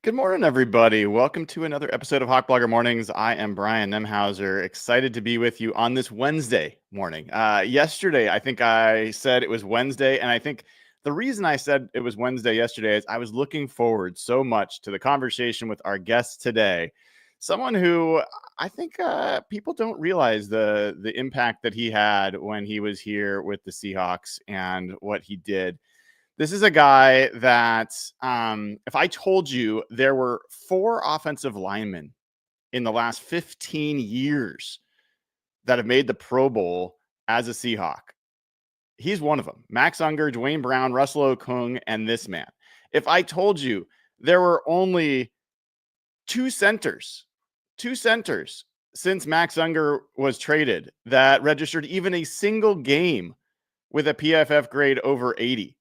Good morning, everybody. Welcome to another episode of Hawk Blogger Mornings. I am Brian Nemhauser, excited to be with you on this Wednesday morning. Yesterday, I think I said it was Wednesday, and I think the reason I said it was Wednesday yesterday is I was looking forward so much to the conversation with our guest today. Someone who I think people don't realize the impact that he had when he was here with the Seahawks and what he did. This is a guy that, if I told you there were 4 offensive linemen in the last 15 years that have made the Pro Bowl as a Seahawk, he's one of them. Max Unger, Dwayne Brown, Russell Okung, and this man. If I told you there were only two centers since Max Unger was traded that registered even a single game with a PFF grade over 80,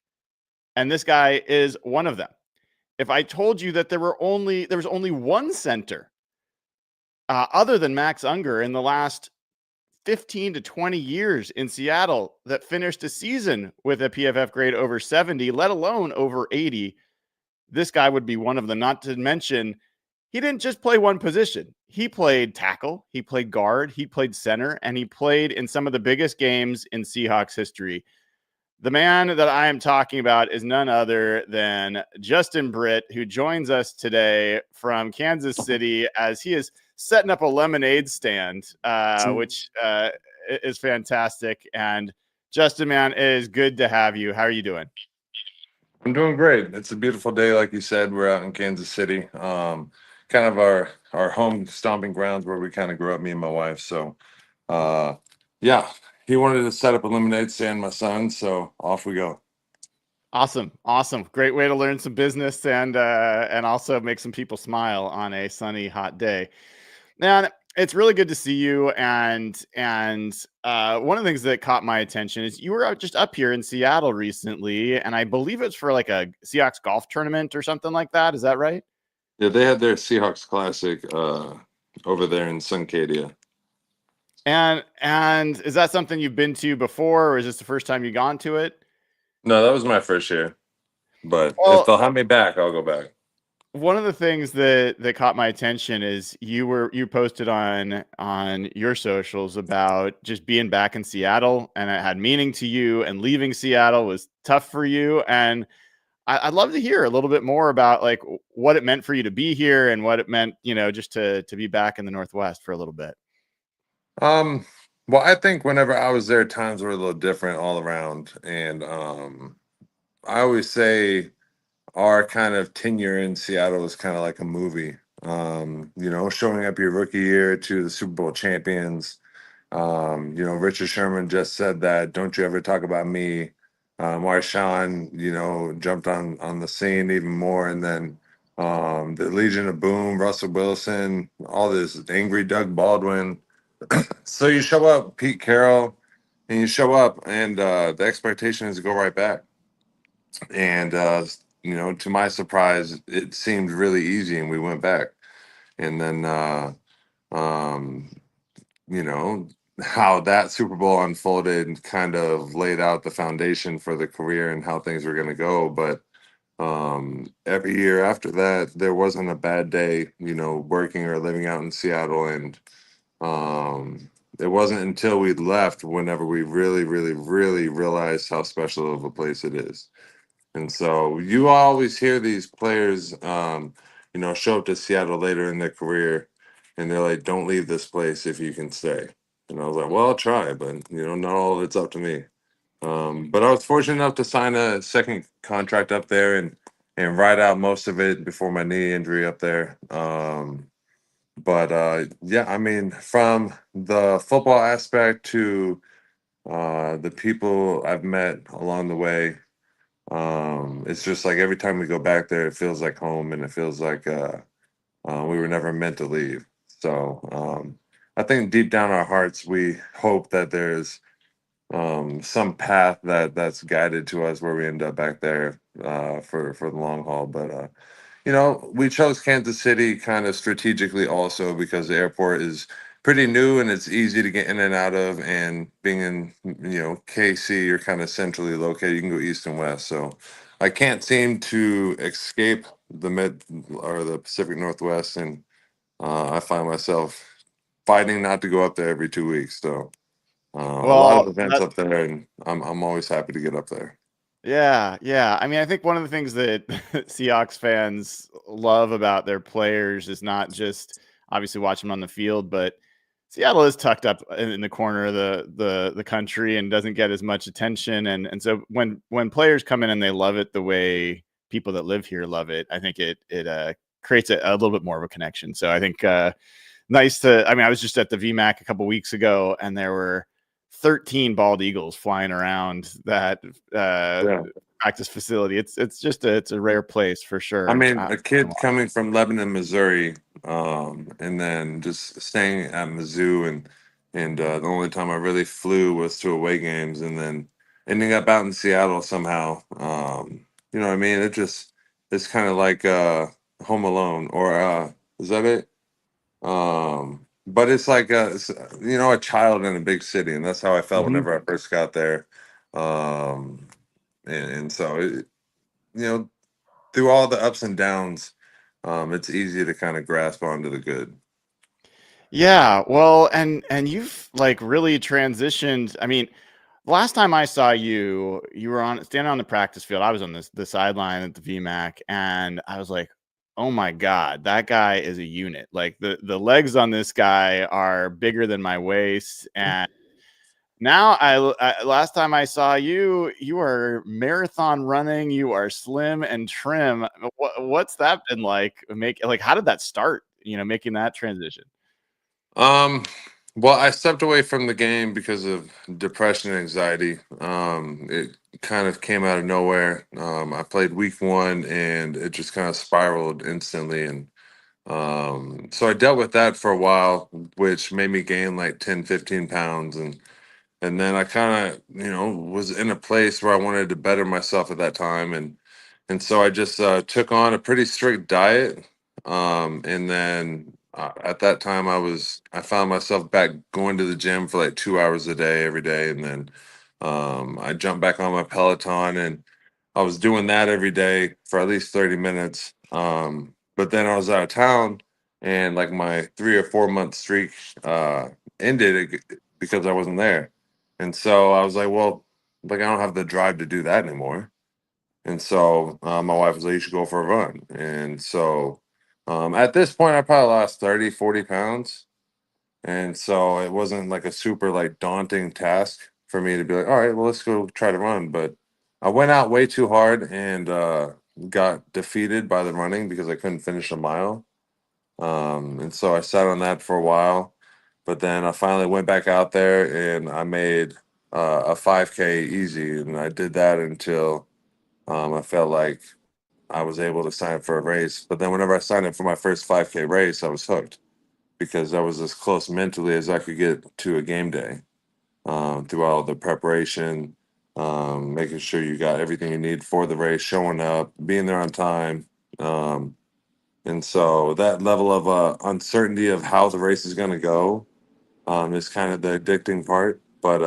and this guy is one of them. If I told you that there was only one center other than Max Unger in the last 15 to 20 years in Seattle that finished a season with a PFF grade over 70, let alone over 80, this guy would be one of them. Not to mention, he didn't just play one position. He played tackle, he played guard, he played center, and he played in some of the biggest games in Seahawks history. The man that I am talking about is none other than Justin Britt, who joins us today from Kansas City as he is setting up a lemonade stand, which is fantastic. And Justin, man, it is good to have you. How are you doing? I'm doing great. It's a beautiful day, like you said. We're out in Kansas City, kind of our home stomping grounds where we kind of grew up, me and my wife. So, yeah, he wanted to set up a lemonade stand, my son. So off we go. Awesome. Great way to learn some business and also make some people smile on a sunny, hot day. Man, it's really good to see you. And one of the things that caught my attention is you were just up here in Seattle recently, and I believe it's for like a Seahawks golf tournament or something like that. Is that right? Yeah, they had their Seahawks Classic over there in Suncadia. And is that something you've been to before, or is this the first time you've gone to it? No, that was my first year. But if Well, they'll have me back, I'll go back. one of the things that caught my attention is you posted on your socials about just being back in Seattle, and it had meaning to you, and leaving Seattle was tough for you. And I'd love to hear a little bit more about like what it meant for you to be here and what it meant, just to be back in the Northwest for a little bit. Um, well, I think whenever I was there, times were a little different all around. And I always say our kind of tenure in Seattle is kind of like a movie. Showing up your rookie year to the Super Bowl champions. Richard Sherman just said that, "Don't you ever talk about me." Marshawn, jumped on the scene even more, and then the Legion of Boom, Russell Wilson, all this angry Doug Baldwin. So you show up, Pete Carroll, and you show up, and the expectation is to go right back. And to my surprise, it seemed really easy, and we went back. And then, um, you know, how that Super Bowl unfolded kind of laid out the foundation for the career and how things were going to go. But every year after that, there wasn't a bad day, working or living out in Seattle. And it wasn't until we left whenever we really, really, really realized how special of a place it is. And so you always hear these players, show up to Seattle later in their career, and they're like, "Don't leave this place if you can stay." And I was like, "Well, I'll try, but not all of it's up to me." But I was fortunate enough to sign a second contract up there and ride out most of it before my knee injury up there. But yeah, I mean, from the football aspect to the people I've met along the way, it's just like every time we go back there, it feels like home, and it feels like we were never meant to leave. So I think deep down our hearts, we hope that there's some path that's guided to us where we end up back there for the long haul. But we chose Kansas City kind of strategically also because the airport is pretty new and it's easy to get in and out of. And being in, KC, you're kind of centrally located. You can go east and west. So I can't seem to escape the mid or the Pacific Northwest, and I find myself fighting not to go up there every 2 weeks. So a lot of Well, events up there, and I'm always happy to get up there. yeah, yeah. I mean, I think one of the things that Seahawks fans love about their players is not just obviously watching them on the field, but Seattle is tucked up in the corner of the country and doesn't get as much attention. And so when players come in and they love it the way people that live here love it, I think it creates a little bit more of a connection. So I think nice to. I mean, I was just at the VMAC a couple weeks ago, and there were 13 bald eagles flying around that Yeah. practice facility. It's just it's a rare place for I sure. It's mean, a kid coming from Lebanon, Missouri, and then just staying at Mizzou, and the only time I really flew was to away games, and then ending up out in Seattle somehow. You know what I mean? It's kind of like Home Alone, or is that it? But it's like a child in a big city, and that's how I felt Mhm. whenever I first got there. Um, and so you know through all the ups and downs, it's easy to kind of grasp onto the good. Yeah, well, and you've like really transitioned. I mean, last time I saw you, you were on standing on the practice field. I was on the sideline at the VMAC, and I was like, "Oh my god, that guy is a unit!" Like the legs on this guy are bigger than my waist, and now last time I saw you, you are marathon running. You are slim and trim. What's that been like? How did that start? Making that transition. Um, well, I stepped away from the game because of depression and anxiety. It kind of came out of nowhere. I played week one, and it just kind of spiraled instantly, and so I dealt with that for a while, which made me gain like 10, 15 pounds, and then I kind of was in a place where I wanted to better myself at that time, and so I just took on a pretty strict diet, and then at that time I found myself back going to the gym for like 2 hours a day every day, and then I jumped back on my Peloton, and I was doing that every day for at least 30 minutes. But then I was out of town, and like my 3 or 4 month streak ended because I wasn't there. And so I was like, well, like I don't have the drive to do that anymore. And so my wife was like, you should go for a run. And so at this point, I probably lost 30, 40 pounds. And so it wasn't like a super like daunting task for me to be like, all right, well, let's go try to run. But I went out way too hard, and got defeated by the running because I couldn't finish a mile. And so I sat on that for a while, but then I finally went back out there, and I made a 5K easy, and I did that until I felt like I was able to sign up for a race. But then whenever I signed up for my first 5K race, I was hooked because I was as close mentally as I could get to a game day, through all the preparation, making sure you got everything you need for the race, showing up, being there on time. Um, and so that level of uncertainty of how the race is going to go is kind of the addicting part. But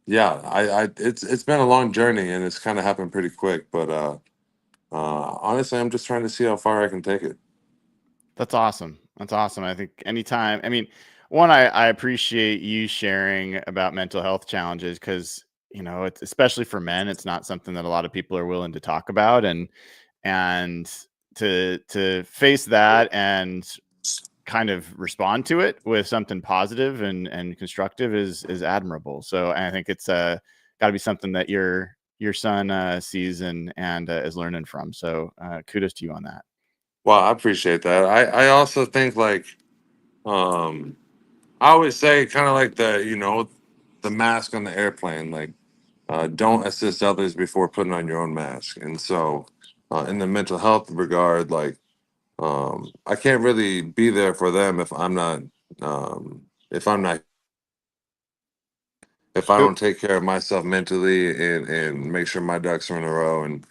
yeah, it's been a long journey, and it's kind of happened pretty quick. But honestly, I'm just trying to see how far I can take it. That's awesome. That's awesome. I think anytime, I mean, one, I appreciate you sharing about mental health challenges because, it's especially for men, it's not something that a lot of people are willing to talk about. And to face that and kind of respond to it with something positive and constructive is admirable. So I think it's got to be something that your son sees and is learning from. So kudos to you on that. Well, I appreciate that. I also think like um, I always say kind of like the mask on the airplane, like don't assist others before putting on your own mask. And so in the mental health regard, like I can't really be there for them um, if I'm not if I Who- don't take care of myself mentally, and make sure my ducks are in a row, and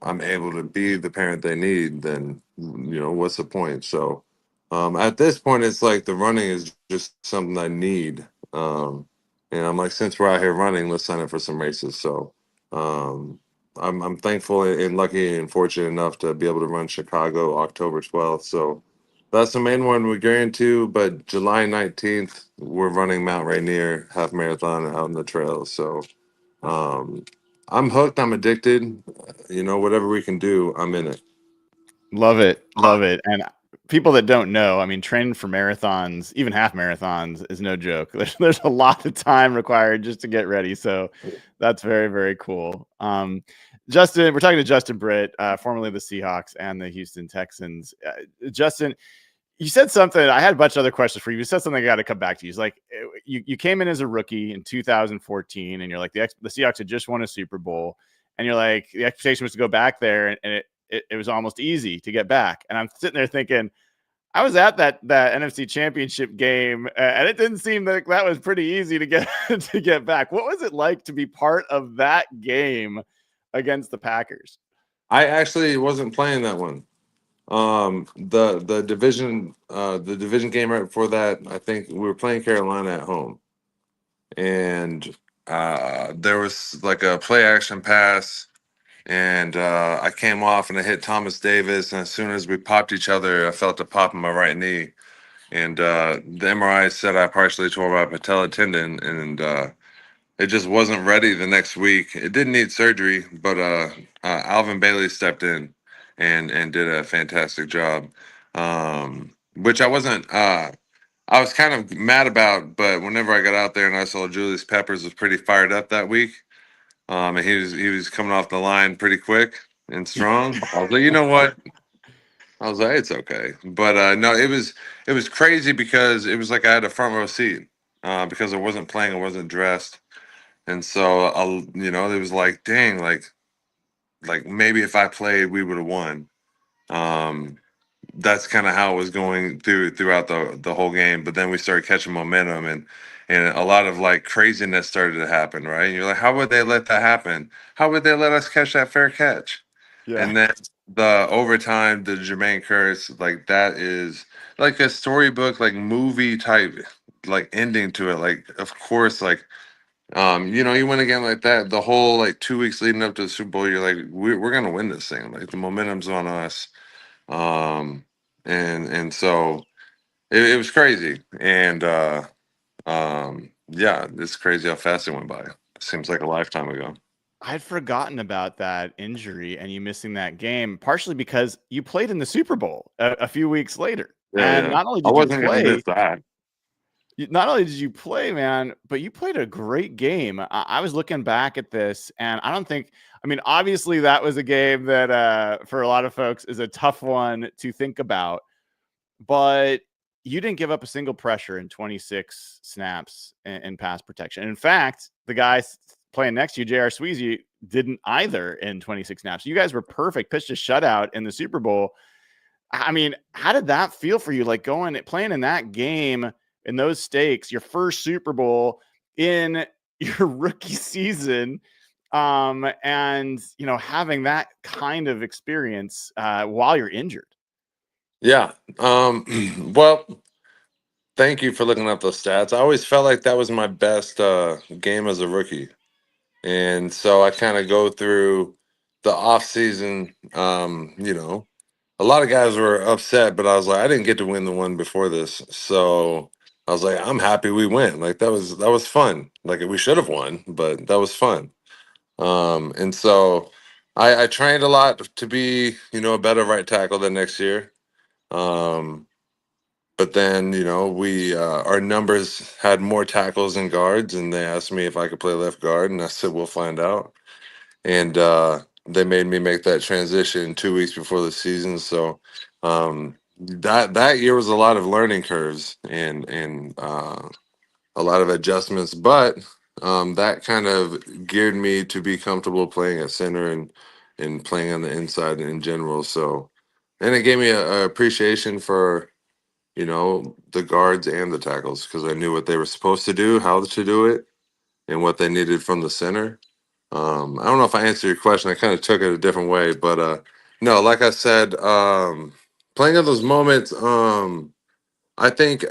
I'm able to be the parent they need, then what's the point? So at this point, it's like the running is just something I need, and I'm like, since we're out here running, let's sign up for some races. So um, I'm thankful and lucky and fortunate enough to be able to run Chicago October 12th. So that's the main one we're going to. But July 19th, we're running Mount Rainier half marathon out on the trails. So um, I'm hooked. I'm addicted. Whatever we can do, I'm in it. Love it. Love it. And people that don't know, I mean, training for marathons, even half marathons, is no joke. There's a lot of time required just to get ready. So that's very, very cool. Justin, we're talking to Justin Britt, formerly the Seahawks and the Houston Texans. Justin, you said something. I had a bunch of other questions for you. You said something I got to come back to you. It's like you came in as a rookie in 2014, and you're like the Seahawks had just won a Super Bowl, and you're like the expectation was to go back there, and it was almost easy to get back. And I'm sitting there thinking, I was at that NFC Championship game, and it didn't seem like that was pretty easy to get to get back. What was it like to be part of that game against the Packers? I actually wasn't playing that one. The division game right before that, I think we were playing Carolina at home, and there was like a play action pass, and I came off and I hit Thomas Davis, and as soon as we popped each other, I felt a pop in my right knee, and the MRI said I partially tore my patella tendon, and it just wasn't ready the next week. It didn't need surgery, but Alvin Bailey stepped in and did a fantastic job, which I wasn't. I was kind of mad about, but whenever I got out there and I saw Julius Peppers was pretty fired up that week, and he was coming off the line pretty quick and strong. I was like, you know what? I was like, it's okay. But no, it was crazy because it was like I had a front row seat because I wasn't playing, I wasn't dressed, and so it was like, dang, like maybe if I played, we would have won. Um, that's kind of how it was going throughout the whole game. But then we started catching momentum, and a lot of like craziness started to happen, right? And you're like, how would they let that happen? How would they let us catch that fair catch? Yeah. And then the overtime, the Jermaine Curse, like that is like a storybook, like movie type, like ending to it. Like, of course, like you win again like that. The whole like 2 weeks leading up to the Super Bowl, you're like, we're gonna win this thing. Like the momentum's on us. Um, and so it was crazy. And yeah, it's crazy how fast it went by. Seems like a lifetime ago. I'd forgotten about that injury and you missing that game, partially because you played in the Super Bowl a few weeks later. Yeah, And yeah. not only I did you wasn't gonna play, miss that. man, but you played a great game. I was looking back at this, and I don't think, I mean, obviously that was a game that for a lot of folks is a tough one to think about, but you didn't give up a single pressure in 26 snaps in pass protection. In fact, the guy playing next to you, J.R. Sweezy, didn't either in 26 snaps. You guys were perfect, pitched a shutout in the Super Bowl. I mean, how did that feel for you? Like playing in that game in those stakes, your first Super Bowl in your rookie season, and having that kind of experience while you're injured. Yeah. Well, thank you for looking up those stats. I always felt like that was my best game as a rookie. And so I kind of go through the off season. A lot of guys were upset, but I was like, I didn't get to win the one before this, so I was like, I'm happy we went. Like that was fun. Like we should have won, but that was fun. And so I trained a lot to be, a better right tackle the next year. Um, but then, we our numbers had more tackles and guards, and they asked me if I could play left guard, and I said we'll find out. And they made me make that transition 2 weeks before the season. So that year was a lot of learning curves and a lot of adjustments, but that kind of geared me to be comfortable playing at center and playing on the inside in general. So, and it gave me a appreciation for the guards and the tackles because I knew what they were supposed to do, how to do it, and what they needed from the center. I don't know if I answered your question. I kind of took it a different way, but no, like I said, playing at those moments, I think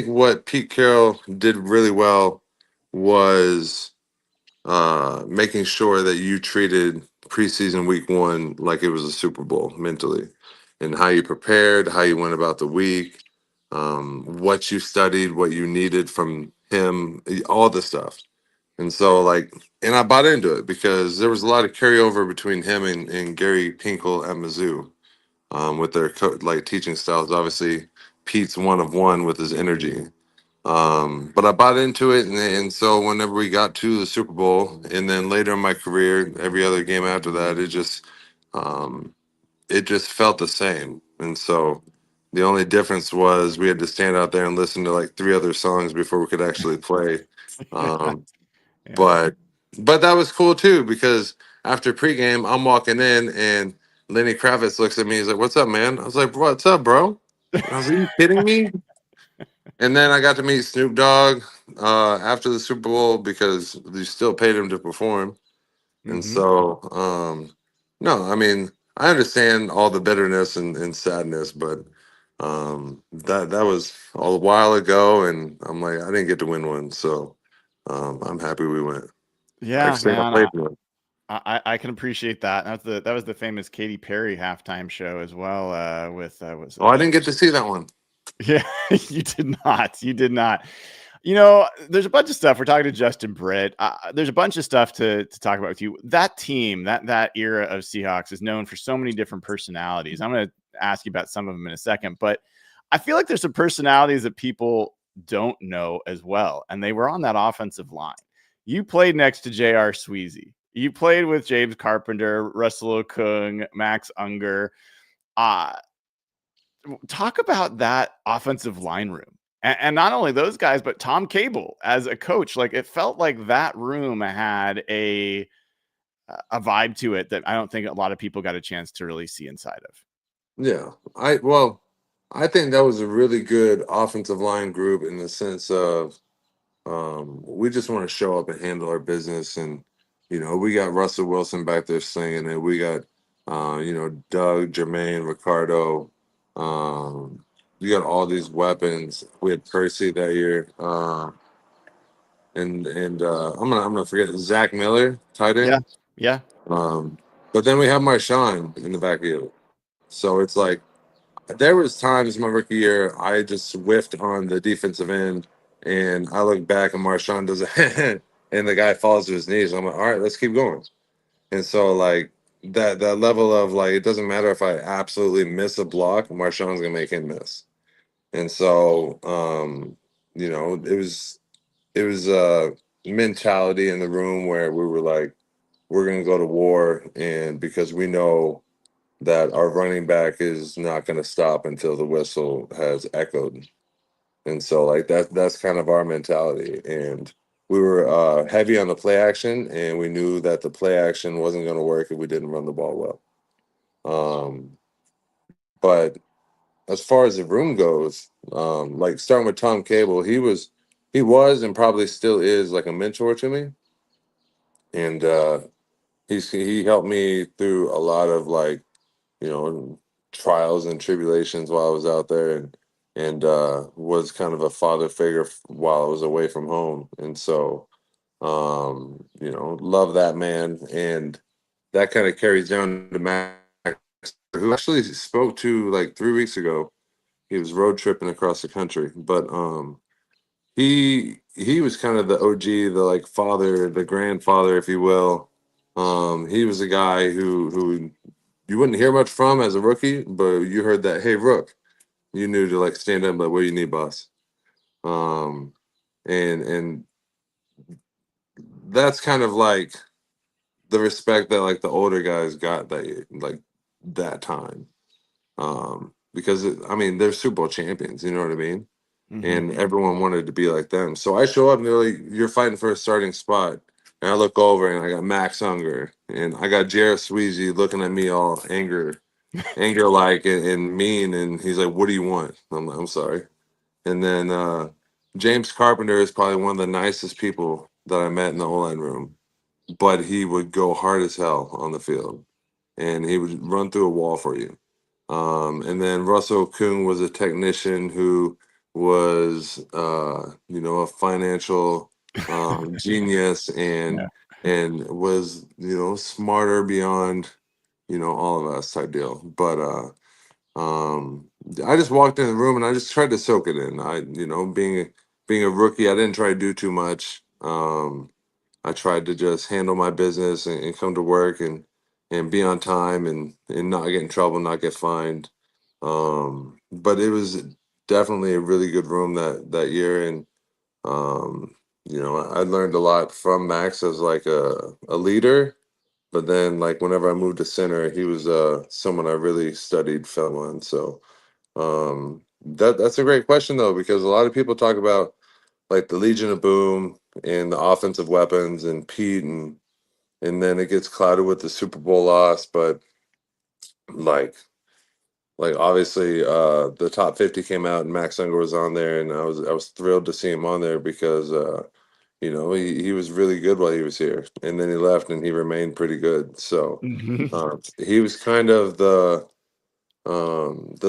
what Pete Carroll did really well was making sure that you treated preseason week one like it was a Super Bowl mentally, and how you prepared, how you went about the week, what you studied, what you needed from him, all the stuff. And so, like, and I bought into it because there was a lot of carryover between him and Gary Pinkel at Mizzou, with their like teaching styles. Obviously, Pete's one of one with his energy. But I bought into it, and so whenever we got to the Super Bowl, and then later in my career, every other game after that, um, it just felt the same. And so the only difference was we had to stand out there and listen to like three other songs before we could actually play. Um, Yeah. but but that was cool too because after pregame, I'm walking in and Lenny Kravitz looks at me. He's like, "What's up, man?" I was like, "What's up, bro?" And I was like, "Are you kidding me?" And then I got to meet Snoop Dogg after the Super Bowl because they still paid him to perform. And Hmm. so, no, I mean, I understand all the bitterness and sadness, but that was a while ago, and I'm like, I didn't get to win one, so I'm happy we went. I Yeah, just think I man. played one. I can appreciate that. That was the famous Katy Perry halftime show as well. With was Oh, I didn't get to see that one. Yeah, you did not. You did not. You know, there's a bunch of stuff. We're talking to Justin Britt. There's a bunch of stuff to talk about with you. That team, that era of Seahawks is known for so many different personalities. I'm going to ask you about some of them in a second, but I feel like there's some personalities that people don't know as well, and they were on that offensive line. You played next to J.R. Sweezy. You played with James Carpenter, Russell Okung, Max Unger. Uh, Talk about that offensive line room. And not only those guys, but Tom Cable as a coach. Like it felt like that room had a vibe to it that I don't think a lot of people got a chance to really see inside of. Yeah, I think that was a really good offensive line group in the sense of we just want to show up and handle our business. And, we got Russell Wilson back there slinging it. We got, Doug, Jermaine, Ricardo. Um, you got all these weapons. We had Percy that year. And I'm gonna forget Zach Miller, tight Yeah. end. Yeah. Um, but then we have Marshawn in the backfield. So it's like there was times my rookie year I just whiffed on the defensive end, and I look back and Marshawn does a and the guy falls to his knees. I'm like, all right, let's keep going. And so like that level of like it doesn't matter if I absolutely miss a block, Marshawn's gonna make him miss. And so it was a mentality in the room where we were like, we're gonna go to war, and because we know that our running back is not going to stop until the whistle has echoed. And so like that's kind of our mentality. And we were heavy on the play action, and we knew that the play action wasn't going to work if we didn't run the ball well. But as far as the room goes, like starting with Tom Cable, he was and probably still is like a mentor to me. And he helped me through a lot of like trials and tribulations while I was out there, and was kind of a father figure while I was away from home. And so love that man. And that kind of carries down to Max, who actually spoke to like 3 weeks ago. He was road tripping across the country. But he was kind of the OG, the like father, the grandfather, if you will. He was a guy who you wouldn't hear much from as a rookie, but you heard that, hey, Rook, you knew to like stand up, but what do you need, boss? Um, and that's kind of like the respect that like the older guys got like that time. Because I mean they're Super Bowl champions, you know what I mean? Hmm. And everyone wanted to be like them. So I show up and they're like, you're fighting for a starting spot. And I look over and I got Max Unger and I got Jared Sweezy looking at me all anger like and mean, and he's like, what do you want? I'm like, I'm sorry. And then James Carpenter is probably one of the nicest people that I met in the O-line room, but he would go hard as hell on the field, and he would run through a wall for you. And then Russell Kuhn was a technician who was a financial genius, and Yeah. and was, smarter beyond, all of us type deal. But um, I just walked in the room and I just tried to soak it in. Being a rookie, I didn't try to do too much. I tried to just handle my business and come to work and be on time and not get in trouble, not get fined. But it was definitely a really good room that year, and um, I learned a lot from Max as like a leader. But then, like whenever I moved to center, he was someone I really studied film on. So that's a great question though, because a lot of people talk about like the Legion of Boom and the offensive weapons and Pete, and then it gets clouded with the Super Bowl loss. But like obviously the top 50 came out and Max Unger was on there, and I was thrilled to see him on there because he was really good while he was here, and then he left and he remained pretty good. So he was kind of the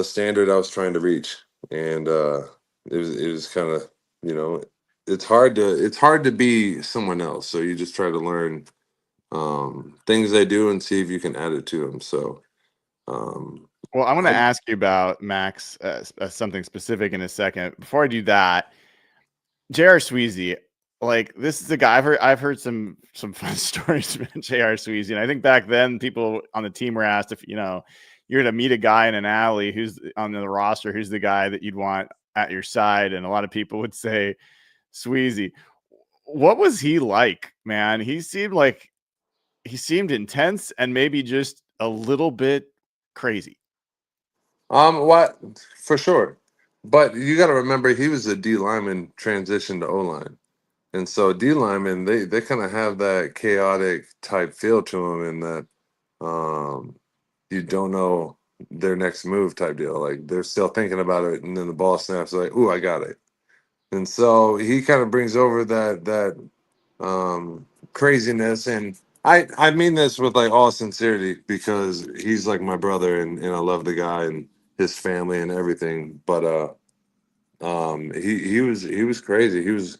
standard I was trying to reach, and it was kind of, you know it's hard to be someone else, so you just try to learn things they do and see if you can add it to them. So um, Well, I want to I, ask you about Max, something specific in a second. Before I do that, J.R. Sweezy, like this is a guy I've heard some fun stories about J.R. Sweezy, and I think back then people on the team were asked if you're to meet a guy in an alley who's on the roster, who's the guy that you'd want at your side, and a lot of people would say Sweezy. What was he like, man? He seemed intense and maybe just a little bit crazy. what for sure, but you got to remember he was a D lineman transition to O line. And so D linemen, they kind of have that chaotic type feel to them, and that um, you don't know their next move type deal. Like they're still thinking about it, and then the ball snaps, like, "Ooh, I got it." And so he kind of brings over that craziness, and I mean this with like all sincerity because he's like my brother, and I love the guy and his family and everything. But he was crazy. He was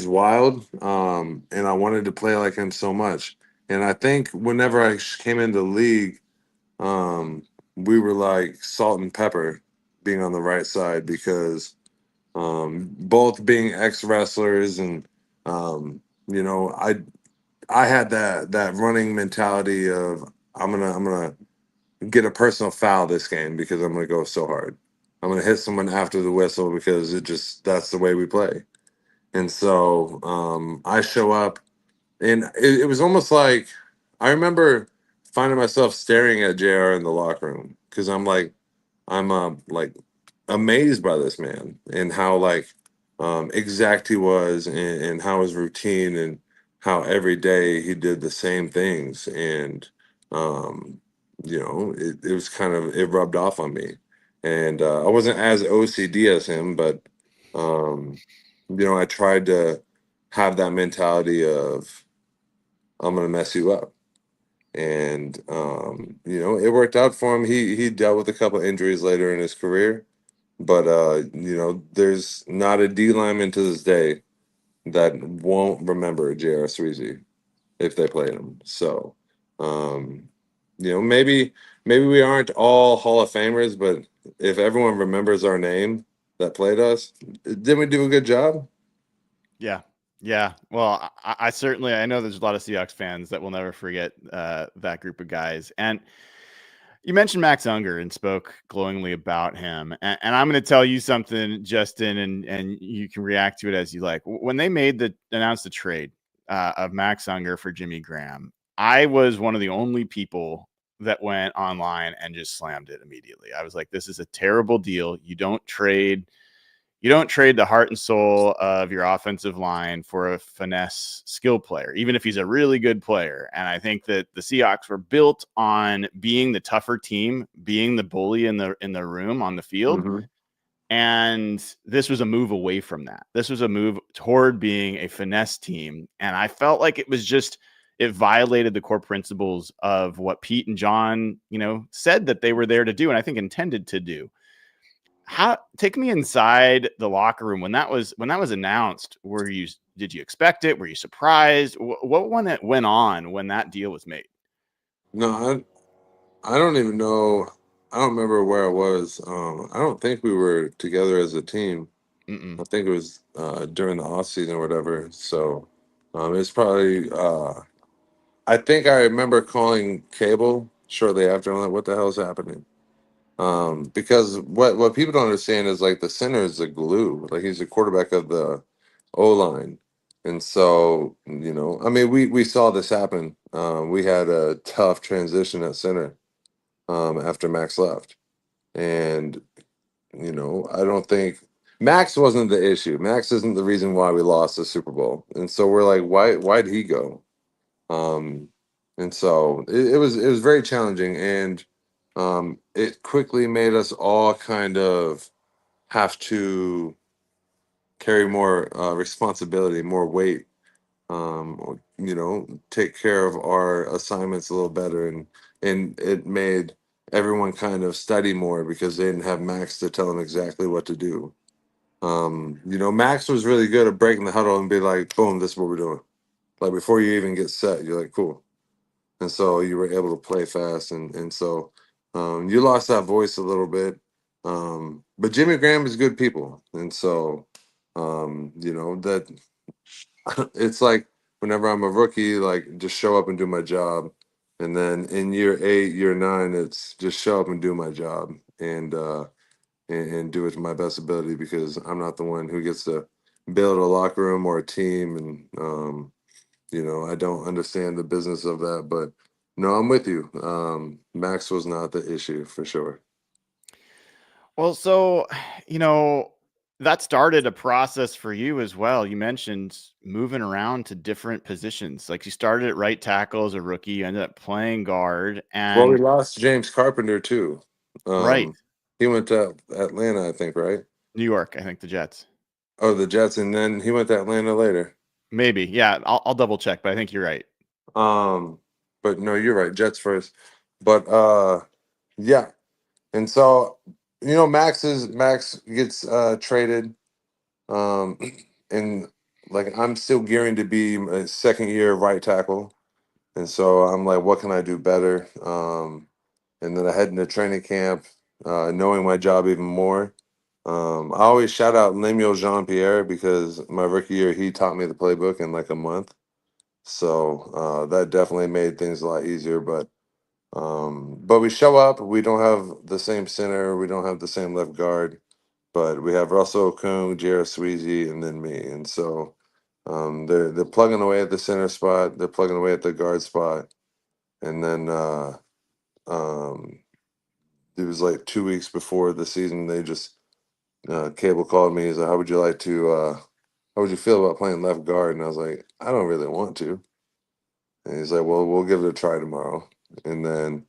wild. And I wanted to play like him so much. And I think whenever I came into the league, um, we were like salt and pepper being on the right side because both being ex wrestlers, and um, you know, I had that running mentality of I'm gonna get a personal foul this game because I'm gonna go so hard. I'm gonna hit someone after the whistle because that's the way we play. And so I show up, and it was almost like I remember finding myself staring at JR in the locker room because I'm amazed by this man and how like exact he was, and how his routine, and how every day he did the same things, and um, it was kind of, it rubbed off on me, and I wasn't as OCD as him, but um, I tried to have that mentality of I'm gonna mess you up, and it worked out for him. He dealt with a couple injuries later in his career, but there's not a D lineman to this day that won't remember J.R. Sweezy if they played him. So, um, maybe we aren't all Hall of Famers, but if everyone remembers our name that played us, didn't we do a good job? Yeah. Yeah. Well, I certainly, I know there's a lot of Seahawks fans that will never forget that group of guys. And you mentioned Max Unger and spoke glowingly about him. And I'm going to tell you something, Justin, and you can react to it as you like. When they announced the trade of Max Unger for Jimmy Graham, I was one of the only people that went online and just slammed it immediately. I was like, this is a terrible deal. You don't trade the heart and soul of your offensive line for a finesse skill player, even if he's a really good player. And I think that the Seahawks were built on being the tougher team, being the bully in the room on the field. Mm-hmm. And this was a move away from that. This was a move toward being a finesse team. And I felt like it violated the core principles of what Pete and John, said that they were there to do, and I think intended to do. How take me inside the locker room when that was announced? Were you did you expect it? Were you surprised? What went on when that deal was made? No, I don't even know. I don't remember where I was. I don't think we were together as a team. Mm-mm. I think it was during the off season or whatever. So it's probably. I think I remember calling cable shortly after. I'm like, "What the hell is happening?" Because what people don't understand is like the center is the glue. Like he's the quarterback of the O line, and so I mean, we saw this happen. We had a tough transition at center after Max left, and I don't think Max wasn't the issue. Max isn't the reason why we lost the Super Bowl, and so we're like, why did he go? Um, and so it was very challenging, and it quickly made us all kind of have to carry more responsibility, more weight, take care of our assignments a little better, and it made everyone kind of study more because they didn't have Max to tell them exactly what to do. Max was really good at breaking the huddle and be like, boom, this is what we're doing. Like before you even get set, you're like, cool. And so you were able to play fast, and so you lost that voice a little bit. But Jimmy Graham is good people, and so that it's like whenever I'm a rookie, like just show up and do my job, and then in year 8, year 9, it's just show up and do my job, and do it to my best ability because I'm not the one who gets to build a locker room or a team, and I don't understand the business of that, but no, I'm with you. Max was not the issue for sure. Well, so, you know, that started a process for you as well. You mentioned moving around to different positions. Like you started at right tackle as a rookie, you ended up playing guard, Well, we and lost James Carpenter too. right, He went to Atlanta, I think, right? New York, I think the Jets. Oh, the Jets, and then he went to Atlanta later. Maybe. Yeah, I'll double check, but I think you're right. Um, but no, you're right, Jets first. But yeah, and so Max gets traded, um, and like I'm still gearing to be a second year right tackle. And so I'm like, what can I do better? And then I head into training camp, knowing my job even more. I always shout out Lemuel Jean Pierre because my rookie year he taught me the playbook in like a month. So that definitely made things a lot easier. But we show up. We don't have the same center. We don't have the same left guard. But we have Russell Okung, Jarrett Sweezy, and then me. And so they're plugging away at the center spot. They're plugging away at the guard spot. And then um, it was like 2 weeks before the season. They just Cable called me. He's like, how would you feel about playing left guard?" And I was like, "I don't really want to." And he's like, "Well, we'll give it a try tomorrow." And then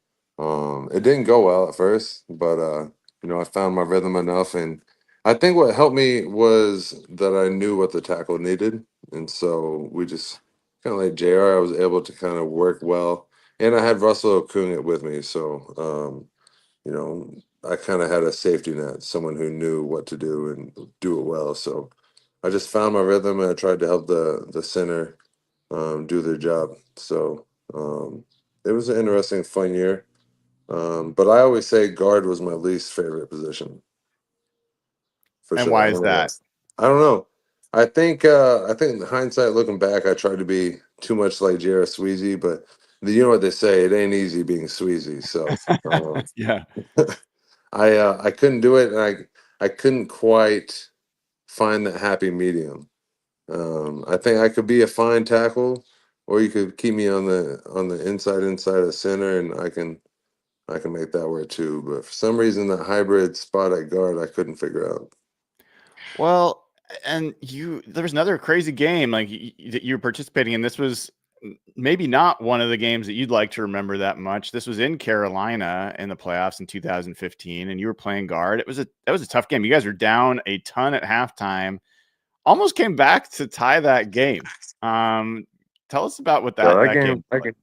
it didn't go well at first, but I found my rhythm enough, and I think what helped me was that I knew what the tackle needed, and so we just kind of like Jr. I was able to kind of work well, and I had Russell Okung it with me, so you know, I kind of had a safety net, someone who knew what to do and do it well. So I just found my rhythm and I tried to help the center do their job. So it was an interesting, fun year. But I always say guard was my least favorite position for And sure. why I is don't know. that? I don't know. I think in hindsight, looking back, I tried to be too much like Jarrett Sweezy, but you know what they say, it ain't easy being Sweezy. So Yeah. I couldn't do it, and I couldn't quite find that happy medium. I think I could be a fine tackle, or you could keep me on the inside of center, and I can make that work too. But for some reason, that hybrid spot at guard, I couldn't figure out. Well, and there was another crazy game like that you were participating in. This was maybe not one of the games that you'd like to remember that much. This was in Carolina in the playoffs in 2015, and you were playing guard. That was a tough game. You guys were down a ton at halftime. Almost came back to tie that game. Um, Tell us about what So that game was like.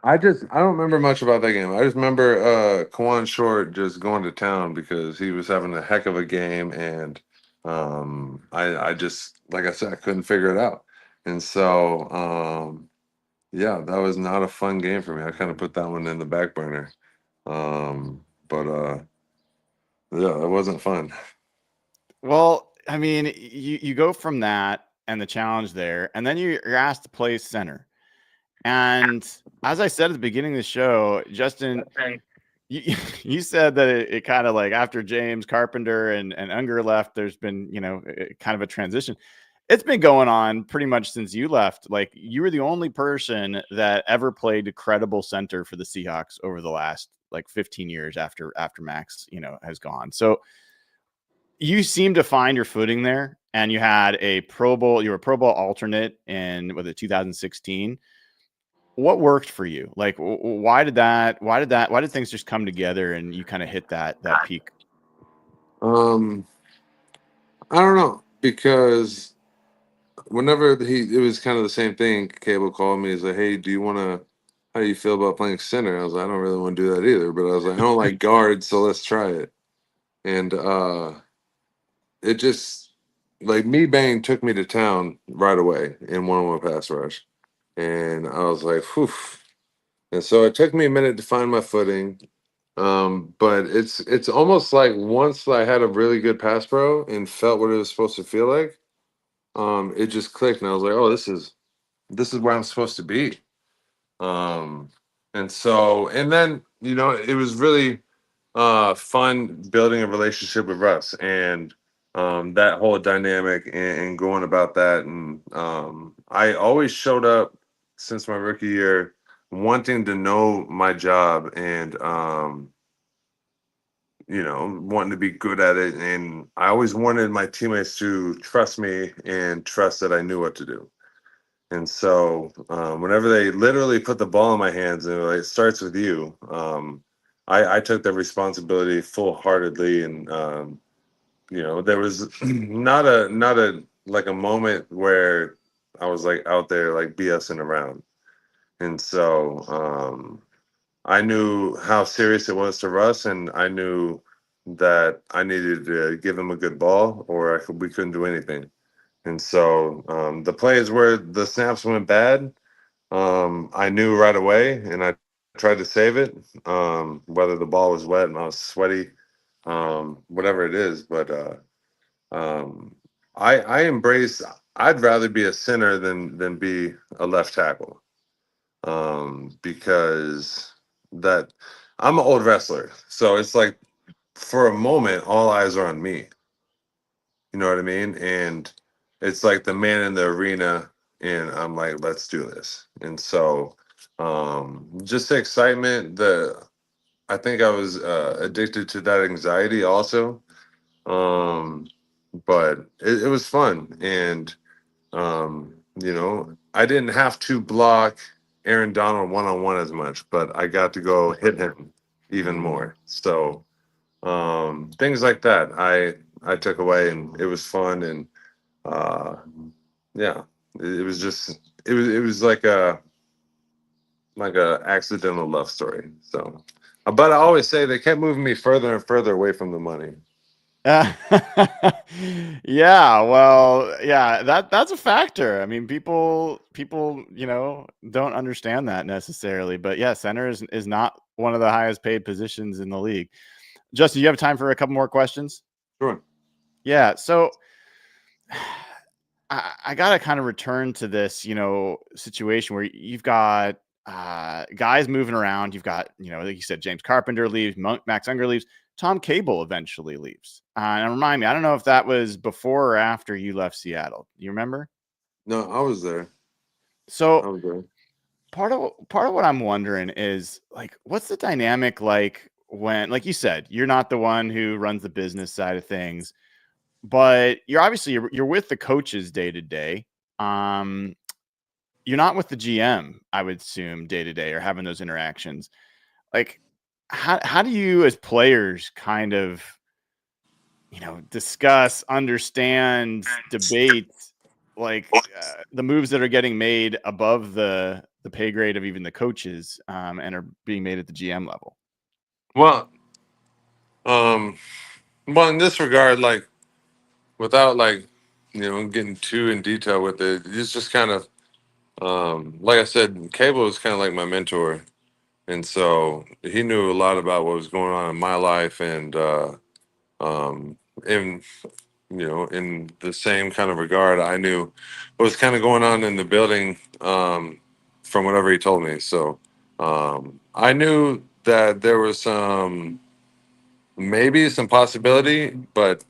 I don't remember much about that game. I just remember Kawan Short just going to town because he was having a heck of a game, and I just, like I said, I couldn't figure it out. And so, yeah, that was not a fun game for me. I kind of put that one in the back burner. But yeah, it wasn't fun. Well, I mean, you go from that and the challenge there, and then you're asked to play center. And as I said at the beginning of the show, Justin, you, you said that it kind of like after James Carpenter and Unger left, there's been, kind of a transition. It's been going on pretty much since you left. Like you were the only person that ever played credible center for the Seahawks over the last like 15 years after Max, has gone. So you seem to find your footing there, and you had a Pro Bowl. You were a Pro Bowl alternate in 2016. What worked for you? Like, why did things just come together and you kind of hit that peak? Um, I don't know, because whenever it was kind of the same thing. Cable called me. He's like, "Hey, how do you feel about playing center?" I was like, "I don't really want to do that either," but I was like, "I don't like guards, so let's try it." And it just, like, me bang took me to town right away in one-on-one pass rush, and I was like, "Whew." And so it took me a minute to find my footing. But it's almost like once I had a really good pass pro and felt what it was supposed to feel like, it just clicked, and I was like, "Oh, this is where I'm supposed to be." Um, and so, and then, it was really fun building a relationship with Russ, and that whole dynamic, and going about that. And I always showed up since my rookie year wanting to know my job, and wanting to be good at it. And I always wanted my teammates to trust me and trust that I knew what to do. And so, whenever they literally put the ball in my hands and it starts with you, I took the responsibility full heartedly. And, there was not a like a moment where I was like out there like BSing around. And so, I knew how serious it was to Russ, and I knew that I needed to give him a good ball, or we couldn't do anything. And so, the plays where the snaps went bad, I knew right away, and I tried to save it. Whether the ball was wet and I was sweaty, whatever it is. But um, I embrace. I'd rather be a center than be a left tackle, because that I'm an old wrestler, so it's like for a moment all eyes are on me. You know what I mean? And it's like the man in the arena, and I'm like, let's do this. And so, just the excitement, I think I was addicted to that anxiety also. Um, but it was fun. And, I didn't have to block Aaron Donald one on one as much, but I got to go hit him even more. So, things like that I took away, and it was fun. And uh yeah, it was just, it was like a accidental love story. So, but I always say they kept moving me further and further away from the money. Uh, yeah, well, yeah, that's a factor. I mean, people, don't understand that necessarily, but yeah, center is not one of the highest paid positions in the league. Justin, you have time for a couple more questions? Sure. Yeah, so I got to kind of return to this, situation where you've got guys moving around. You've got, like you said, James Carpenter leaves, Max Unger leaves, Tom Cable eventually leaves. And remind me, I don't know if that was before or after you left Seattle. You remember? No, I was there. I So was there. part of what I'm wondering is like, what's the dynamic like when, like you said, you're not the one who runs the business side of things, but you're with the coaches day to day. Um, you're not with the GM, I would assume, day to day or having those interactions. Like, how do you as players kind of, discuss, understand, debate like the moves that are getting made above the pay grade of even the coaches, and are being made at the GM level? Well, um, well, in this regard, like without like, getting too in detail with it, it's just kind of, like I said, Cable was kind of like my mentor. And so he knew a lot about what was going on in my life. And, in, in the same kind of regard, I knew what was kind of going on in the building, from whatever he told me. So, I knew that there was maybe some possibility, but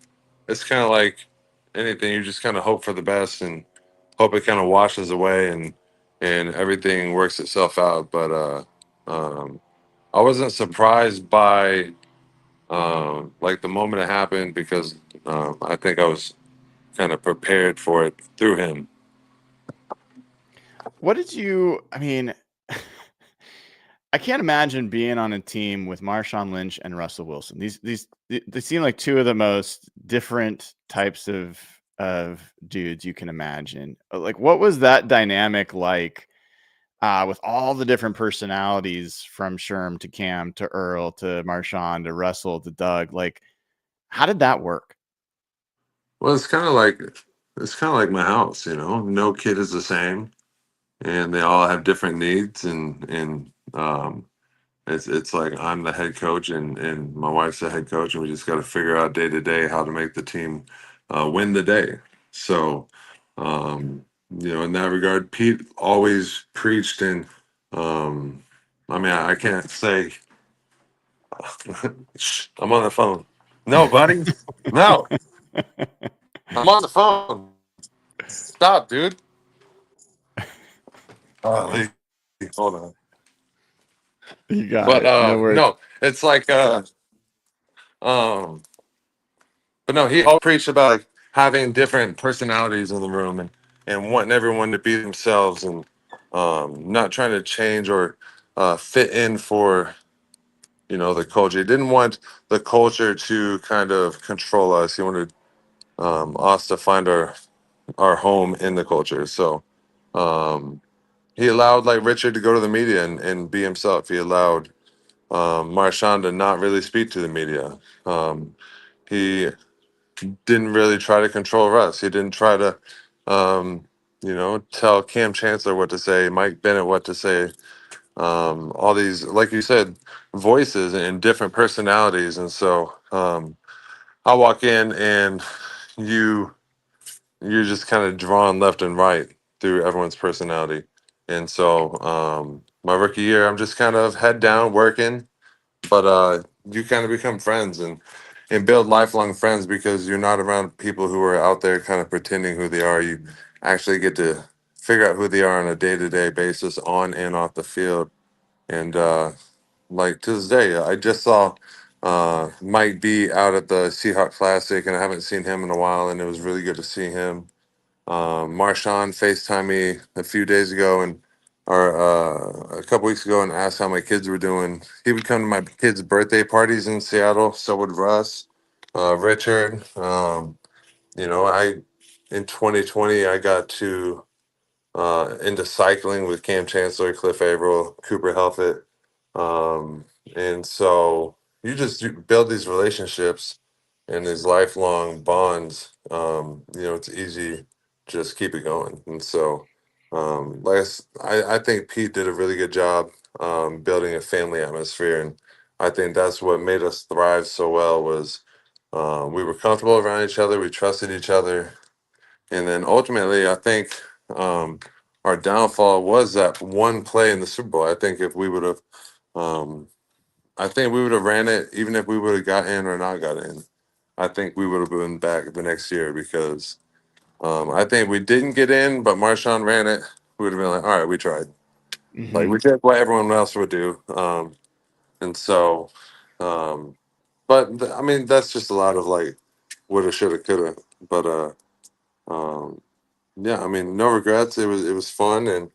it's kind of like anything. You just kind of hope for the best and hope it kind of washes away and everything works itself out. But um, I wasn't surprised by like the moment it happened because I think I was kind of prepared for it through him. What did you? I mean, I can't imagine being on a team with Marshawn Lynch and Russell Wilson. They seem like two of the most different types of dudes you can imagine. Like, what was that dynamic like with all the different personalities from Sherm to Cam to Earl to Marshawn to Russell to Doug? Like, how did that work? Well, it's kind of like my house. No kid is the same, and they all have different needs, and it's like I'm the head coach and my wife's the head coach, and we just got to figure out day to day how to make the team win the day. So, in that regard, Pete always preached, and I mean, I can't say Shh, I'm on the phone. No, buddy, no, I'm on the phone. Stop, dude. Hold on. You got But it. No worries. no, it's like um but no, he always preached about like having different personalities in the room and wanting everyone to be themselves and not trying to change or fit in for the culture. He didn't want the culture to kind of control us. He wanted us to find our home in the culture. So um, he allowed like Richard to go to the media and be himself. He allowed Marshawn to not really speak to the media. He didn't really try to control Russ. He didn't try to, tell Cam Chancellor what to say, Mike Bennett what to say. All these, like you said, voices and different personalities. And so I walk in and you you're just kind of drawn left and right through everyone's personality. And so my rookie year, I'm just kind of head down working, but you kind of become friends and build lifelong friends because you're not around people who are out there kind of pretending who they are. You actually get to figure out who they are on a day-to-day basis on and off the field. And like to this day, I just saw Mike B out at the Seahawks Classic, and I haven't seen him in a while, and it was really good to see him. Marshawn FaceTimed me a few days ago and or a couple weeks ago and asked how my kids were doing. He would come to my kids' birthday parties in Seattle. So would Russ, Richard. I in 2020 I got to into cycling with Cam Chancellor, Cliff Averill, Cooper Helfett. And so you build these relationships and these lifelong bonds. It's easy just keep it going. And so, I think Pete did a really good job building a family atmosphere. And I think that's what made us thrive so well was we were comfortable around each other. We trusted each other. And then ultimately, I think um, our downfall was that one play in the Super Bowl. Um, I think we would have ran it even if we would have got in or not got in. I think we would have been back the next year because I think we didn't get in, but Marshawn ran it. We would have been like, all right, we tried. Like Hmm. we did what everyone else would do. And so, um, I mean, that's just a lot of like woulda, shoulda, coulda. But um, yeah, I mean, no regrets. It was fun, and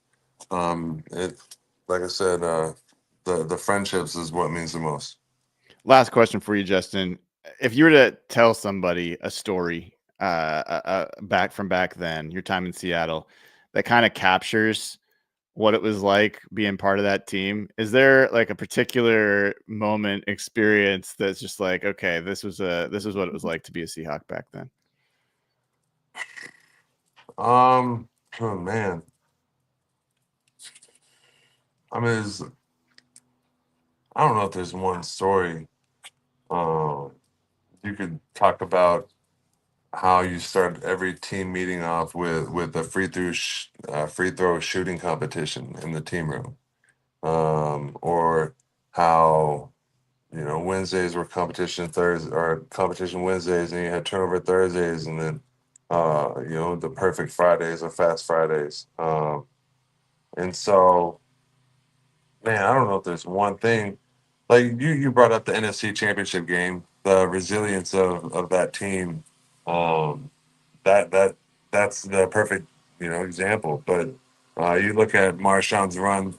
it like I said, the friendships is what means the most. Last question for you, Justin. If you were to tell somebody a story back then, your time in Seattle, that kind of captures what it was like being part of that team, is there like a particular moment experience that's just like, okay, this was what it was like to be a Seahawk back then? Oh man. I mean, I don't know if there's one story. Um, you could talk about how you start every team meeting off with a free throw shooting competition in the team room, or how Wednesdays were competition Thursdays or competition Wednesdays, and you had turnover Thursdays, and then the perfect Fridays or fast Fridays. And so, man, I don't know if there's one thing. Like you brought up the NFC Championship game, the resilience of that team. Um, that's the perfect example. But you look at Marshawn's run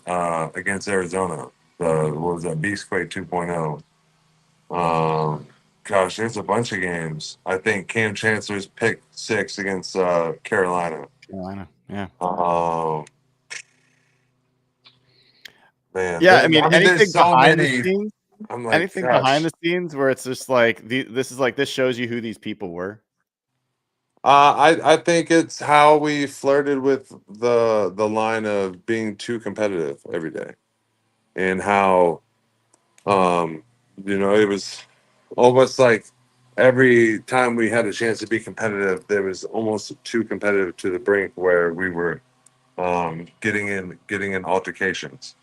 against Arizona, what was that, Beastquake 2.0. Gosh, there's a bunch of games. I think Cam Chancellor's pick six against Carolina. Carolina. Yeah. Um, man, Yeah. I mean, I mean, there's anything so behind the many. scenes, I'm like, anything behind gosh. the scenes where it's just like this shows you who these people were. I think it's how we flirted with the line of being too competitive every day, and how it was almost like every time we had a chance to be competitive, there was almost too competitive to the brink where we were getting in altercations.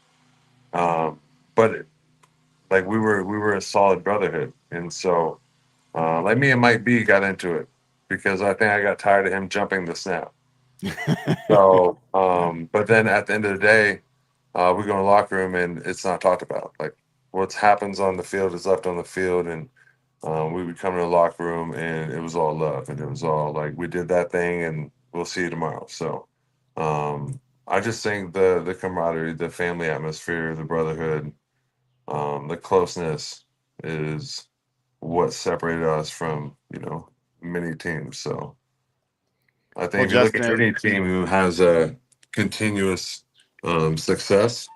But like we were a solid brotherhood, and so like me and Mike B got into it because I think I got tired of him jumping the snap. So, but then at the end of the day, we go in the locker room and it's not talked about. Like what happens on the field is left on the field, and we would come in the locker room and it was all love, and it was all like we did that thing, and we'll see you tomorrow. So, I just think the camaraderie, the family atmosphere, the brotherhood, the closeness is what separated us from many teams. So. I Well, think if you look at Justin, any team who has a continuous success,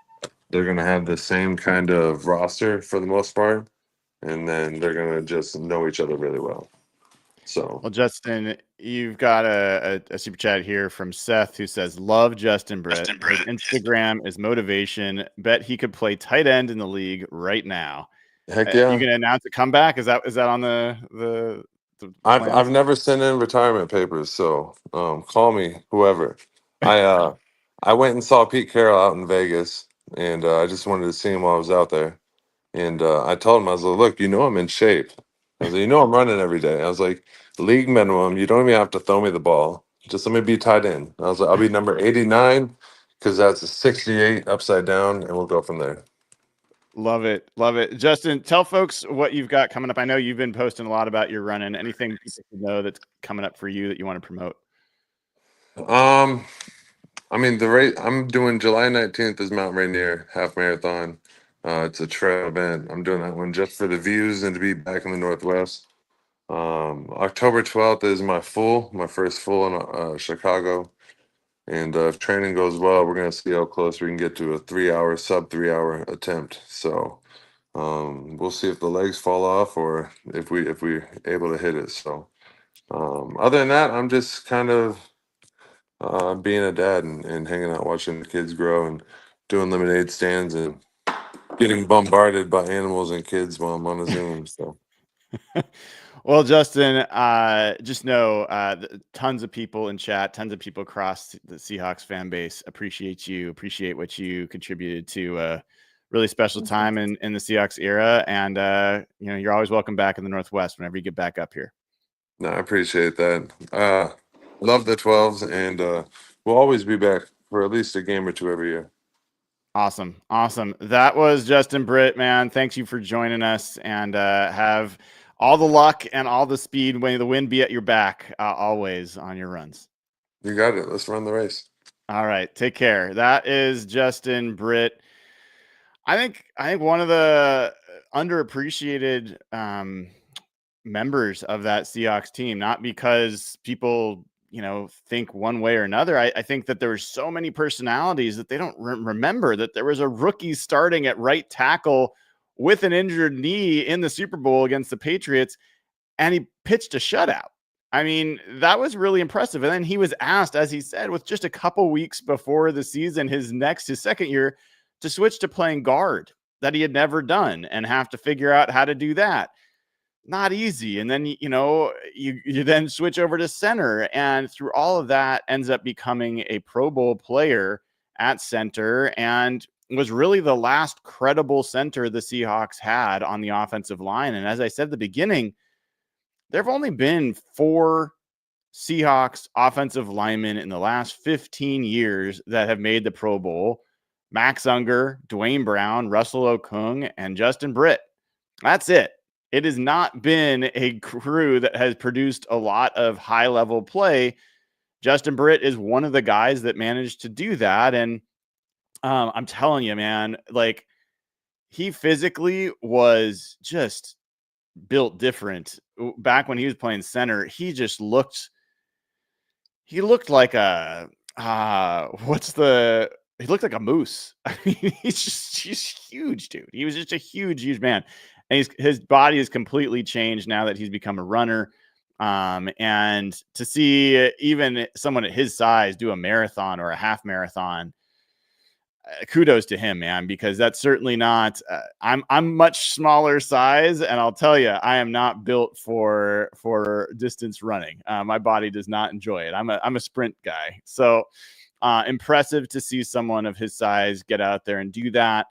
they're going to have the same kind of roster for the most part, and then they're going to just know each other really well. So, You've got a super chat here from Seth who says, "Love Justin Britt. His Instagram is motivation. Bet he could play tight end in the league right now." heck You yeah. gonna announce a comeback? Is that on the I've plans? never sent in retirement papers, so call me whoever. I uh I went and saw Pete Carroll out in Vegas, and I just wanted to see him while I was out there. And I told him, I was like, look, I'm in shape. I was like, I'm running every day. I was like, league minimum, you don't even have to throw me the ball. Just let me be tight end. I was like, I'll be number 89 because that's a 68 upside down, and we'll go from there. Love it, love it. Justin, tell folks what you've got coming up. I know you've been posting a lot about your running. Anything people should know that's coming up for you that you want to promote? Um, I mean, the rate I'm doing July 19th is Mount Rainier half marathon. It's a trail event. I'm doing that one just for the views and to be back in the Northwest. October 12th is my first full in Chicago. And if training goes well, we're going to see how close we can get to a 3 hour, sub 3 hour attempt. So we'll see if the legs fall off or if we able to hit it. So other than that, I'm just kind of being a dad and hanging out, watching the kids grow and doing lemonade stands and getting bombarded by animals and kids while I'm on a Zoom. So. Well, Justin, just know tons of people in chat, tons of people across the Seahawks fan base appreciate what you contributed to a really special time in the Seahawks era. And, you're always welcome back in the Northwest whenever you get back up here. No, I appreciate that. Love the 12s, and we'll always be back for at least a game or two every year. Awesome. Awesome. That was Justin Britt, man. Thanks you for joining us, and have all the luck and all the speed when the wind be at your back, always on your runs. You got it. Let's run the race. All right. Take care. That is Justin Britt. I think one of the underappreciated members of that Seahawks team, not because people, think one way or another. I think that there were so many personalities that they don't remember that there was a rookie starting at right tackle with an injured knee in the Super Bowl against the Patriots, and he pitched a shutout. I mean, that was really impressive. And then he was asked, as he said, with just a couple weeks before the season, his second year, to switch to playing guard that he had never done and have to figure out how to do that. Not easy. And then, you then switch over to center, and through all of that ends up becoming a Pro Bowl player at center, and was really the last credible center the Seahawks had on the offensive line. And as I said at the beginning, there have only been 4 Seahawks offensive linemen in the last 15 years that have made the Pro Bowl: Max Unger, Dwayne Brown, Russell Okung, and Justin Britt. That's it. It has not been a crew that has produced a lot of high-level play. Justin Britt is one of the guys that managed to do that. And I'm telling you, man, like, he physically was just built different. Back when he was playing center, he looked like a he looked like a moose. I mean, he's huge, dude. He was just a huge man. And his body has completely changed now that he's become a runner. And to see even someone at his size do a marathon or a half marathon, kudos to him, man, because that's certainly not. I'm much smaller size, and I'll tell you, I am not built for distance running. My body does not enjoy it. I'm a sprint guy, so impressive to see someone of his size get out there and do that.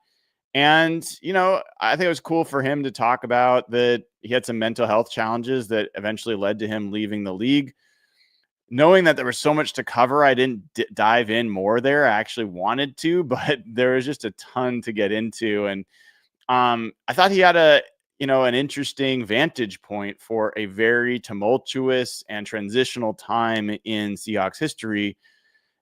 And I think it was cool for him to talk about that he had some mental health challenges that eventually led to him leaving the league. Knowing that there was so much to cover, I didn't dive in more there. I actually wanted to, but there was just a ton to get into. And I thought he had an interesting vantage point for a very tumultuous and transitional time in Seahawks history.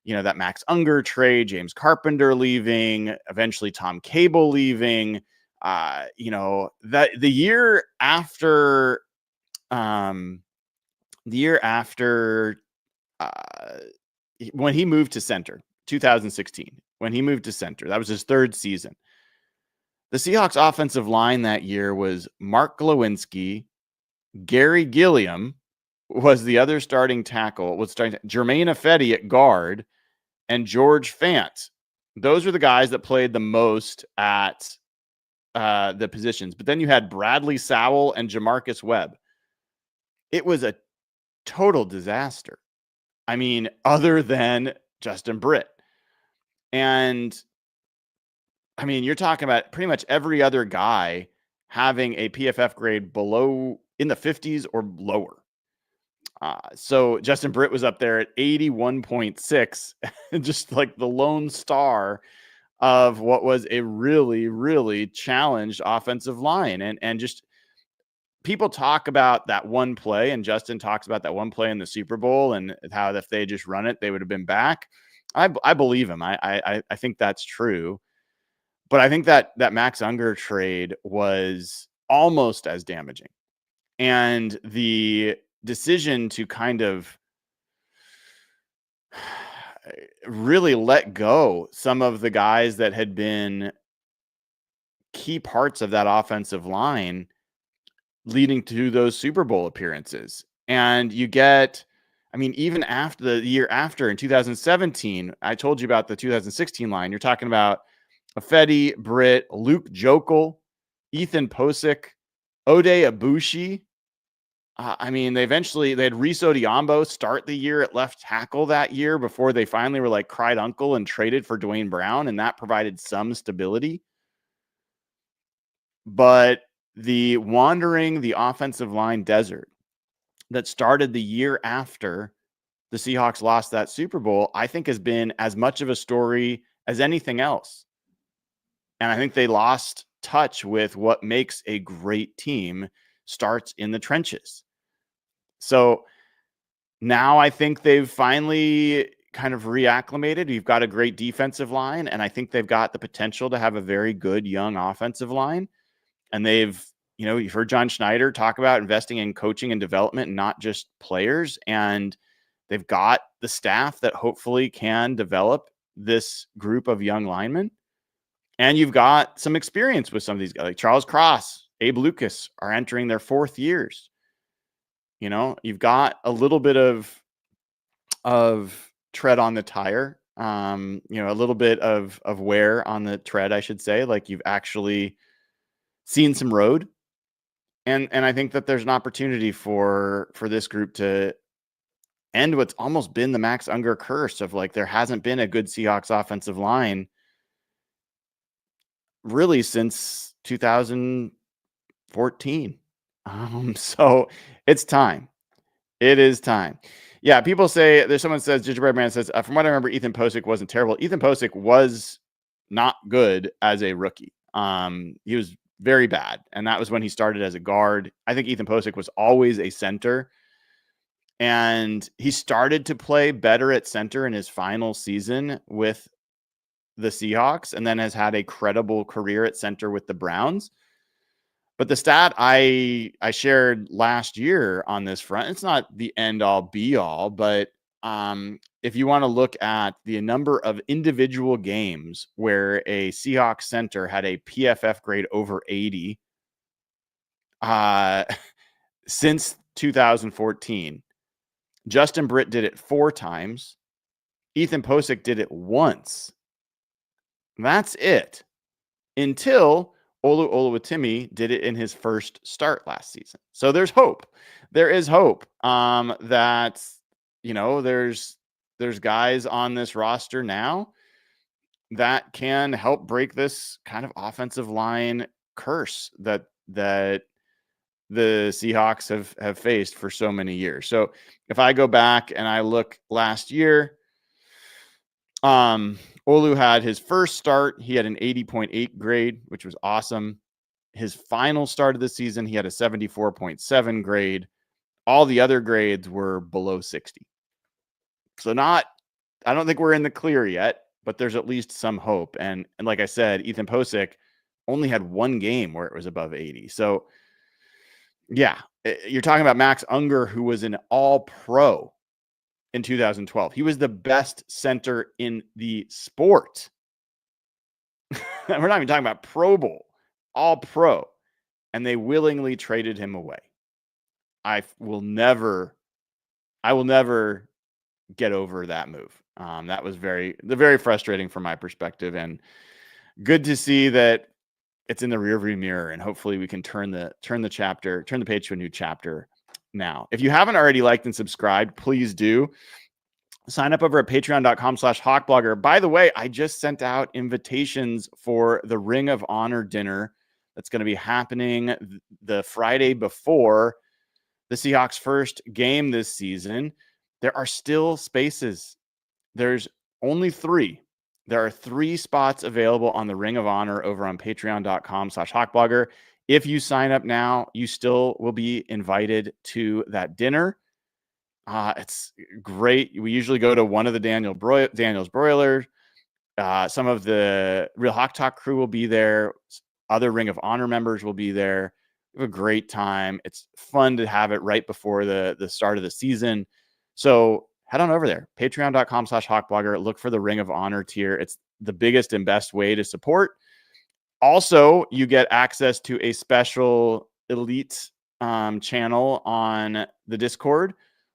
That Max Unger trade, James Carpenter leaving, eventually Tom Cable leaving, that the year after, when he moved to center, 2016, when he moved to center, that was his 3rd season. The Seahawks offensive line that year was Mark Glowinski, Gary Gilliam was the other starting tackle, Jermaine Ifedi at guard, and George Fant. Those were the guys that played the most at the positions. But then you had Bradley Sowell and Jamarcus Webb. It was a total disaster. I mean, other than Justin Britt. And I mean, you're talking about pretty much every other guy having a PFF grade below in the 50s or lower. So Justin Britt was up there at 81.6, just like the lone star of what was a really, really challenged offensive line. And just people talk about that one play, and Justin talks about that one play in the Super Bowl and how if they just run it, they would have been back. I believe him. I think that's true. But I think that Max Unger trade was almost as damaging. And the decision to kind of really let go some of the guys that had been key parts of that offensive line leading to those Super Bowl appearances. And you get, I mean, even after the year after in 2017, I told you about the 2016 line. You're talking about Ifedi, Britt, Luke Jokel, Ethan Posick, Ode Abushi. I mean, they had Riso Diambo start the year at left tackle that year before they finally were like cried uncle and traded for Dwayne Brown, and that provided some stability. But the wandering the offensive line desert that started the year after the Seahawks lost that Super Bowl, I think has been as much of a story as anything else. And I think they lost touch with what makes a great team starts in the trenches. So now I think they've finally kind of reacclimated. You've got a great defensive line, and I think they've got the potential to have a very good young offensive line. And they've, you've heard John Schneider talk about investing in coaching and development and not just players. And they've got the staff that hopefully can develop this group of young linemen. And you've got some experience with some of these guys, like Charles Cross, Abe Lucas are entering their 4th years. You know, you've got a little bit of tread on the tire, you know, a little bit of wear on the tread, I should say. Like you've actually seen some road, and I think that there's an opportunity for this group to end what's almost been the Max Unger curse of like there hasn't been a good Seahawks offensive line really since 2014. So it's time. It is time. Yeah, people say there's someone says Gingerbread Man says from what I remember, Ethan Posick wasn't terrible. Ethan Posick was not good as a rookie. He was very bad, and that was when he started as a guard. I think Ethan Posick was always a center, and he started to play better at center in his final season with the Seahawks, and then has had a credible career at center with the Browns. But the stat I shared last year on this front, it's not the end all be all, but if you want to look at the number of individual games where a Seahawks center had a PFF grade over 80 since 2014, Justin Britt did it 4 times. Ethan Posick did it once. That's it. Until Olu Oluwatimi did it in his first start last season. So there's hope. There is hope that, you know, there's guys on this roster now that can help break this kind of offensive line curse that the Seahawks have faced for so many years. So if I go back and I look last year, Olu had his first start. He had an 80.8 grade, which was awesome. His final start of the season, he had a 74.7 grade. All the other grades were below 60. So I don't think we're in the clear yet, but there's at least some hope. And like I said, Ethan Posick only had 1 game where it was above 80. So yeah, you're talking about Max Unger, who was an all-pro in 2012. He was the best center in the sport. We're not even talking about Pro Bowl, all pro. And they willingly traded him away. I will never get over that move. That was very frustrating from my perspective, and good to see that it's in the rearview mirror, and hopefully we can turn the page to a new chapter now. If you haven't already liked and subscribed, please do. Sign up over at patreon.com/hawkblogger. By the way, I just sent out invitations for the Ring of Honor dinner that's going to be happening the Friday before the Seahawks' first game this season. There are still spaces. There's only 3. There are 3 spots available on the Ring of Honor over on patreon.com/hawkblogger. If you sign up now, you still will be invited to that dinner. It's great. We usually go to one of the Daniel's Broilers. Some of the Real Hawk Talk crew will be there. Other Ring of Honor members will be there. We have a great time. It's fun to have it right before the start of the season. So head on over there, patreon.com/hawkblogger. Look for the Ring of Honor tier. It's the biggest and best way to support. Also, you get access to a special elite channel on the Discord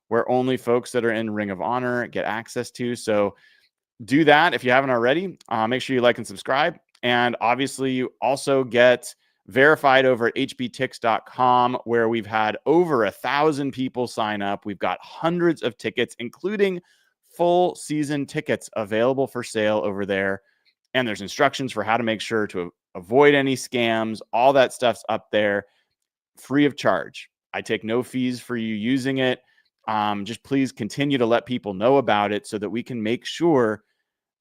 where only folks that are in Ring of Honor get access to. So do that if you haven't already. Make sure you like and subscribe. And obviously, you also get verified over at hbtix.com, where we've had over 1,000 people sign up. We've got hundreds of tickets, including full season tickets available for sale over there. And there's instructions for how to make sure to avoid any scams. All that stuff's up there, free of charge. I take no fees for you using it. Just please continue to let people know about it so that we can make sure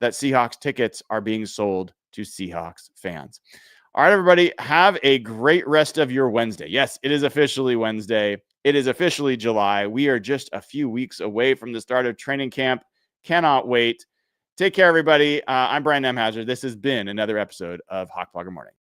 that Seahawks tickets are being sold to Seahawks fans. All right, everybody, have a great rest of your Wednesday. Yes, it is officially Wednesday. It is officially July. We are just a few weeks away from the start of training camp. Cannot wait. Take care, everybody. I'm Brian Nemhauser. This has been another episode of Hawk Blogger Morning.